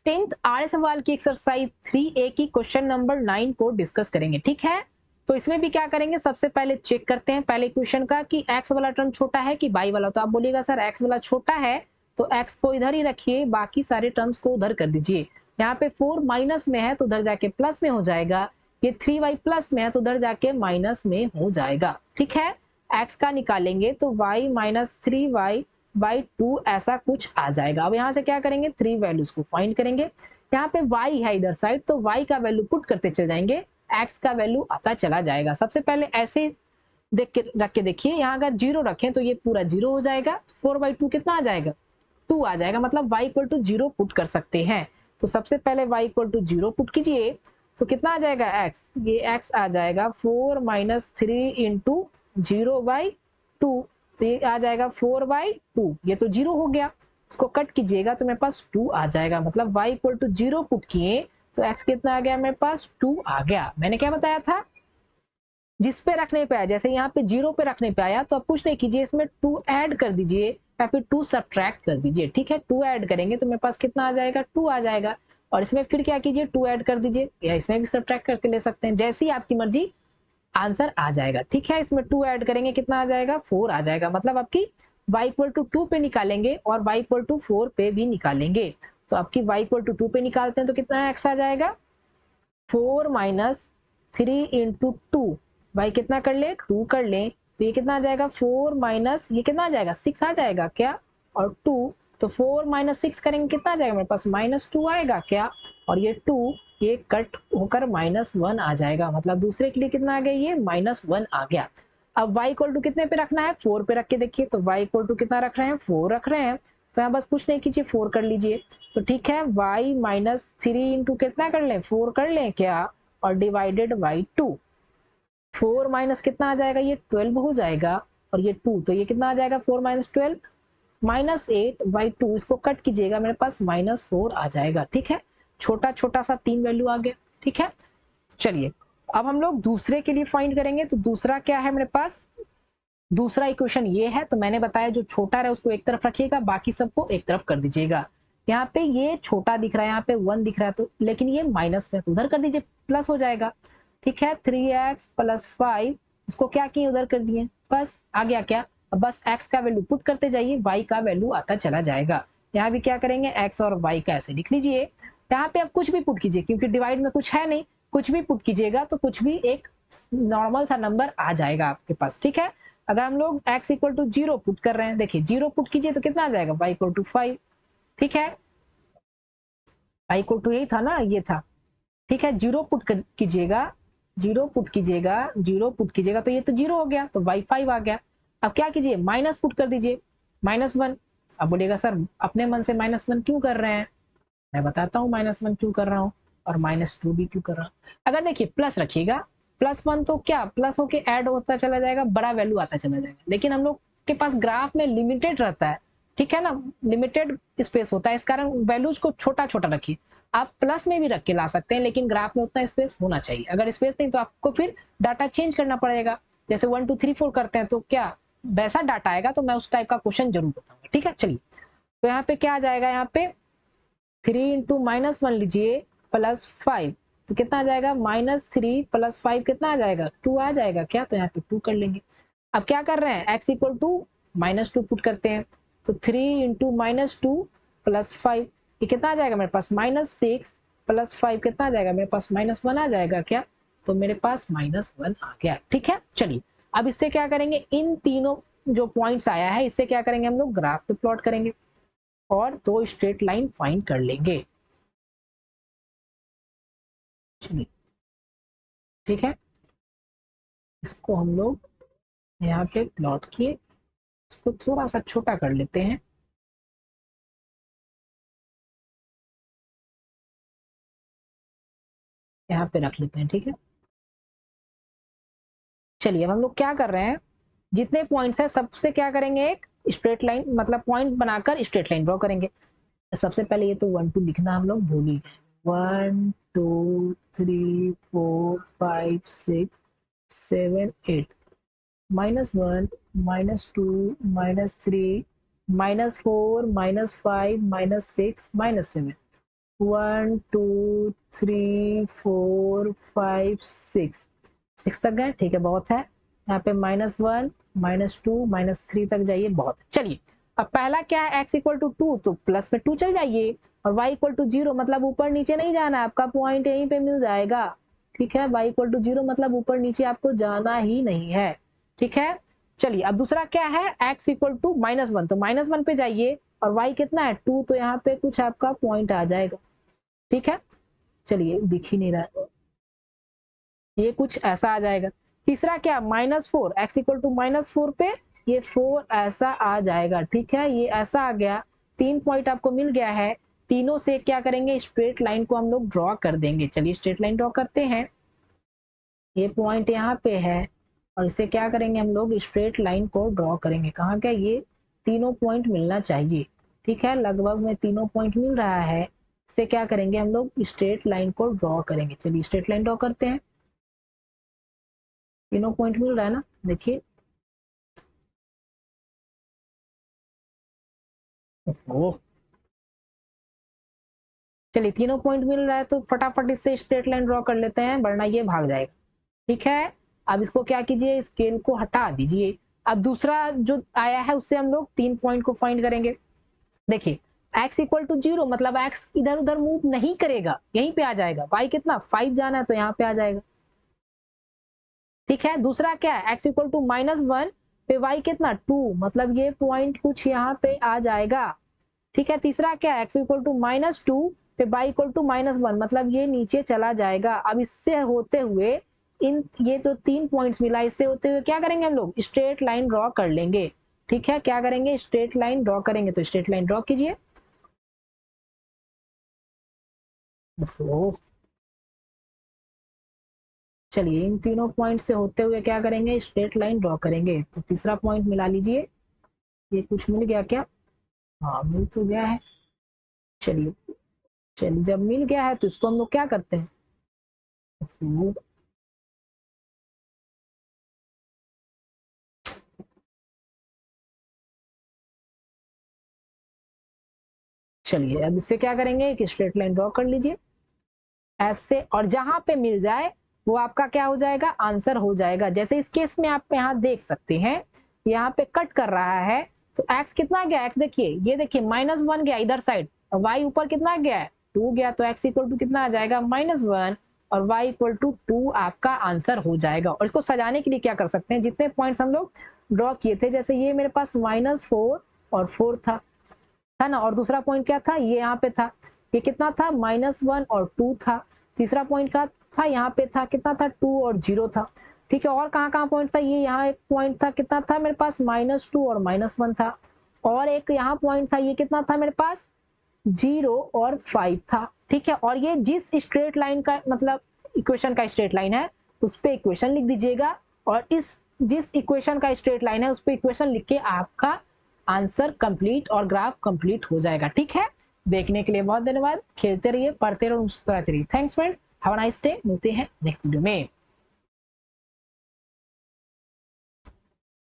10th आर्य सवाल की exercise 3A की क्वेश्चन नंबर 9 को डिस्कस करेंगे, ठीक है। तो इसमें भी क्या करेंगे, सबसे पहले चेक करते हैं पहले क्वेश्चन का कि x वाला टर्म छोटा है कि y वाला। तो आप बोलिएगा सर x वाला छोटा है तो x को इधर ही रखिए, बाकी सारे टर्म्स को उधर कर दीजिए। यहाँ पे 4 माइनस में है तो उधर जाके प्लस में हो जाएगा, ये 3y प्लस में है तो उधर जाके माइनस में हो जाएगा, ठीक है। x का निकालेंगे तो y माइनस 3y बाई 2 ऐसा कुछ आ जाएगा। अब यहाँ से क्या करेंगे, 3 वैल्यूज को फाइंड करेंगे। यहाँ पे y है इधर साइड तो y का वैल्यू पुट करते चले जाएंगे, x का वैल्यू आता चला जाएगा। सबसे पहले ऐसे देख के रख के देखिए, यहाँ अगर 0 रखें तो ये पूरा 0 हो जाएगा, 4/2 कितना आ जाएगा, 2 आ जाएगा, मतलब y इक्वल टू 0 पुट कर सकते हैं। तो सबसे पहले y इक्वल टू 0 पुट कीजिए तो कितना आ जाएगा x, ये x आ जाएगा 4 माइनस 3 इंटू 0/2, तो ये आ जाएगा 4/2, ये तो 0 हो गया, इसको कट कीजिएगा तो मेरे पास 2 आ जाएगा, मतलब y इक्वल टू 0 पुट किए तो x कितना आ गया मेरे पास, 2 आ गया। मैंने क्या बताया था, जिस पे रखने पे आया, जैसे यहाँ पे 0 पे रखने पे आया तो आप कुछ नहीं कीजिए, इसमें 2 ऐड कर दीजिए या फिर 2 सब्ट्रैक्ट कर दीजिए, ठीक है। 2 ऐड करेंगे तो मेरे पास कितना आ जाएगा, 2 आ जाएगा। और इसमें फिर क्या कीजिए, 2 ऐड कर दीजिए, या इसमें भी सब्ट्रैक्ट करके ले सकते हैं, जैसी आपकी मर्जी, आंसर आ जाएगा, ठीक है। इसमें 2 ऐड करेंगे कितना आ जाएगा, 4 आ जाएगा, मतलब आपकी y इक्वल टू 2 पे निकालेंगे और y इक्वल टू 4 पे भी निकालेंगे। तो आपकी y इक्वल टू 2 पे निकालते हैं तो कितना x आ जाएगा, 4 माइनस 3 इंटू 2, भाई कितना कर ले, 2 कर ले, तो ये कितना आ जाएगा, 4 माइनस ये कितना आ जाएगा, 6 आ जाएगा क्या, और 2, तो 4 माइनस 6 करेंगे कितना आ जाएगा मेरे पास, -2 आएगा क्या, और ये 2 ये कट होकर -1 आ जाएगा, मतलब दूसरे के लिए कितना आ गया, ये -1 आ गया। अब y इक्वल टू कितने पे रखना है, 4 पे रख के देखिए, तो y इक्वल टू कितना रख रहे हैं, 4 रख रहे हैं, तो यहाँ बस कुछ नहीं कीजिए, 4 कर लीजिए। तो ठीक है, y माइनस 3 इंटू कितना कर लें, 4 कर लें क्या, और डिवाइडेड बाई 2, 4 माइनस कितना आ जाएगा, ये 12 हो जाएगा, और ये 2, तो ये कितना आ जाएगा, 4 माइनस 12 -8/2, इसको कट कीजिएगा मेरे पास -4 आ जाएगा, ठीक है। छोटा छोटा सा 3 वैल्यू आ गया, ठीक है। चलिए अब हम लोग दूसरे के लिए फाइंड करेंगे। तो दूसरा क्या है मेरे पास, दूसरा इक्वेशन ये है, तो मैंने बताया जो छोटा है उसको एक तरफ रखिएगा, बाकी सबको एक तरफ कर दीजिएगा। यहाँ पे ये छोटा दिख रहा है, यहाँ पे 1 दिख रहा है, तो लेकिन ये माइनस में, तो उधर कर दीजिए, प्लस हो जाएगा, ठीक है। 3x प्लस 5, उसको क्या किए, उधर कर दिए, बस आ गया क्या। अब बस x का वैल्यू पुट करते जाइए, y का वैल्यू आता चला जाएगा। यहाँ भी क्या करेंगे, x और y का ऐसे लिख लीजिए। यहाँ पे आप कुछ भी पुट कीजिए, क्योंकि डिवाइड में कुछ है नहीं, कुछ भी पुट कीजिएगा तो कुछ भी एक नॉर्मल सा नंबर आ जाएगा आपके पास, ठीक है। अगर हम लोग x इक्वल टू 0 पुट कर रहे हैं, देखिए 0 पुट कीजिए तो कितना आ जाएगा, y इक्वल टू 5, ठीक है। y इक्वल टू यही था ना, ये था, ठीक है। 0 पुट कीजिएगा, 0 पुट कीजिएगा, 0 पुट कीजिएगा तो ये तो 0 हो गया, तो y 5 आ गया। अब क्या कीजिए, माइनस पुट कर दीजिए, -1। अब बोलिएगा सर अपने मन से -1 क्यों कर रहे हैं, मैं बताता हूँ -1 क्यों कर रहा हूँ और -2 भी क्यों कर रहा हूँ। अगर देखिए प्लस रखिएगा, +1 तो क्या प्लस होके ऐड होता चला जाएगा, बड़ा वैल्यू आता चला जाएगा, लेकिन हम लोग के पास ग्राफ में लिमिटेड रहता है, ठीक है ना, लिमिटेड स्पेस होता है, इस कारण वैल्यूज को छोटा छोटा रखिए। आप प्लस में भी रख के ला सकते हैं, लेकिन ग्राफ में उतना स्पेस होना चाहिए, अगर स्पेस नहीं तो आपको फिर डाटा चेंज करना पड़ेगा, जैसे 1 2 3 4 करते हैं तो क्या वैसा डाटा आएगा, तो मैं उस टाइप का क्वेश्चन जरूर बताऊंगा, ठीक है। चलिए तो यहाँ पे क्या आ जाएगा, यहाँ पे 3 इंटू -1 लीजिए प्लस 5, तो कितना आ जाएगा, -3 प्लस 5 कितना आ जाएगा, 2 आ जाएगा क्या, तो यहाँ पे 2 कर लेंगे। अब क्या कर रहे हैं, x इक्वल टू -2 पुट करते हैं, तो 3 इंटू -2 प्लस 5, ये कितना आ जाएगा मेरे पास, -6 प्लस 5 कितना आ जाएगा मेरे पास, -1 आ जाएगा क्या, तो मेरे पास -1 आ गया, ठीक है। चलिए अब इससे क्या करेंगे, इन तीनों जो पॉइंट्स आया है इससे क्या करेंगे, हम लोग ग्राफ पे प्लॉट करेंगे और 2 स्ट्रेट लाइन फाइंड कर लेंगे, चलिए ठीक है। इसको हम लोग यहाँ पे प्लॉट किए, इसको थोड़ा सा छोटा कर लेते हैं, यहाँ पे रख लेते हैं, ठीक है। चलिए अब हम लोग क्या कर रहे हैं, जितने पॉइंट्स हैं सबसे क्या करेंगे, एक स्ट्रेट लाइन मतलब पॉइंट बनाकर स्ट्रेट लाइन ड्रॉ करेंगे। सबसे पहले ये तो 1 2 लिखना हम लोग भूल ही गए, 1 2 3 4 5 6 7 8, -1 -2 -3 -4 -5 -6 -7, 1 2 3 4 5 6 तक गए, ठीक है, बहुत है। यहाँ पे -1 -2 -3 तक जाइए, बहुत है। चलिए अब पहला क्या है, x इक्वल टू 2, तो प्लस में 2 चल जाइए, और y इक्वल टू 0 मतलब ऊपर नीचे नहीं जाना है, आपका पॉइंट यहीं पे मिल जाएगा। ठीक है, y इक्वल टू 0 मतलब ऊपर नीचे आपको जाना ही नहीं है। ठीक है, चलिए अब दूसरा क्या है, x इक्वल टू -1, तो -1 पे जाइए, और y कितना है 2, तो यहाँ पे कुछ आपका पॉइंट आ जाएगा। ठीक है, चलिए दिख ही नहीं रहा, ये कुछ ऐसा आ जाएगा। तीसरा क्या, -4, x इक्वल टू -4 पे ये 4 ऐसा आ जाएगा। ठीक है, ये ऐसा आ गया, 3 पॉइंट आपको मिल गया है। तीनों से क्या करेंगे, स्ट्रेट लाइन को हम लोग ड्रॉ कर देंगे। चलिए स्ट्रेट लाइन ड्रॉ करते हैं, ये पॉइंट यहाँ पे है, और इसे क्या करेंगे हम लोग, स्ट्रेट लाइन को ड्रॉ करेंगे। कहाँ क्या, ये तीनों पॉइंट मिलना चाहिए। ठीक है, लगभग में तीनों पॉइंट मिल रहा है, इससे क्या करेंगे हम लोग, स्ट्रेट लाइन को ड्रॉ करेंगे। चलिए स्ट्रेट लाइन ड्रॉ करते हैं, तीनों पॉइंट मिल रहा है ना, देखिए। ओह, चलिए तीनों पॉइंट मिल रहा है, तो फटाफट इससे स्ट्रेट लाइन ड्रॉ कर लेते हैं, वरना ये भाग जाएगा। ठीक है, अब इसको क्या कीजिए, स्केल को हटा दीजिए। अब दूसरा जो आया है उससे हम लोग 3 पॉइंट को फाइंड करेंगे। देखिए x इक्वल टू 0 मतलब x इधर उधर मूव नहीं करेगा, यहीं पे आ जाएगा। y कितना 5 जाना है, तो यहाँ पे आ जाएगा। ठीक है, दूसरा क्या है, x इक्वल टू -1 पे y कितना 2, मतलब ये पॉइंट कुछ यहाँ पे आ जाएगा। ठीक है, तीसरा क्या है, x इक्वल टू -2 पे y इक्वल टू -1, मतलब ये नीचे चला जाएगा। अब इससे होते हुए इन ये जो 3 पॉइंट्स मिला, इससे होते हुए क्या करेंगे हम लोग, स्ट्रेट लाइन ड्रॉ कर लेंगे। ठीक है, क्या करेंगे, स्ट्रेट लाइन ड्रॉ करेंगे, तो स्ट्रेट लाइन ड्रॉ कीजिए। चलिए इन तीनों पॉइंट से होते हुए क्या करेंगे, स्ट्रेट लाइन ड्रॉ करेंगे। तो तीसरा पॉइंट मिला लीजिए, ये कुछ मिल गया क्या, हाँ मिल तो गया है। चलिए चलिए, जब मिल गया है तो इसको हम लोग क्या करते हैं, चलिए अब इससे क्या करेंगे, एक स्ट्रेट लाइन ड्रॉ कर लीजिए ऐसे, और जहां पे मिल जाए वो आपका क्या हो जाएगा, आंसर हो जाएगा। जैसे इस केस में आप यहाँ देख सकते हैं, यहाँ पे कट कर रहा है, तो x कितना गया, x देखिए, ये देखिए -1 गया इधर साइड, और y ऊपर कितना गया है 2 गया, तो x इक्वल टू कितना आ जाएगा -1, और y इक्वल टू 2 आपका आंसर हो जाएगा। और इसको सजाने के लिए क्या कर सकते हैं, जितने पॉइंट्स हम लोग ड्रॉ किए थे, जैसे ये मेरे पास -4 और 4 था ना, और दूसरा पॉइंट क्या था, ये यहाँ पे था, ये कितना था -1 और 2 था। तीसरा पॉइंट का था, यहाँ पे था, कितना था 2 और 0 था। ठीक है, और कहाँ कहाँ पॉइंट था, ये यहाँ एक पॉइंट था, कितना था मेरे पास -2 और -1 था, और एक यहाँ पॉइंट था, ये कितना था मेरे पास 0 और 5 था। ठीक है, और ये जिस स्ट्रेट लाइन का मतलब इक्वेशन का स्ट्रेट लाइन है उस पे इक्वेशन लिख दीजिएगा, और इस जिस इक्वेशन का स्ट्रेट लाइन है उस पे इक्वेशन लिख के आपका आंसर कंप्लीट और ग्राफ कंप्लीट हो जाएगा। ठीक है, देखने के लिए बहुत धन्यवाद, खेलते रहिए, पढ़ते रहिए, मुस्कुराते रहिए। Thanks friend, have a nice day, मिलते हैं नेक्स्ट वीडियो में।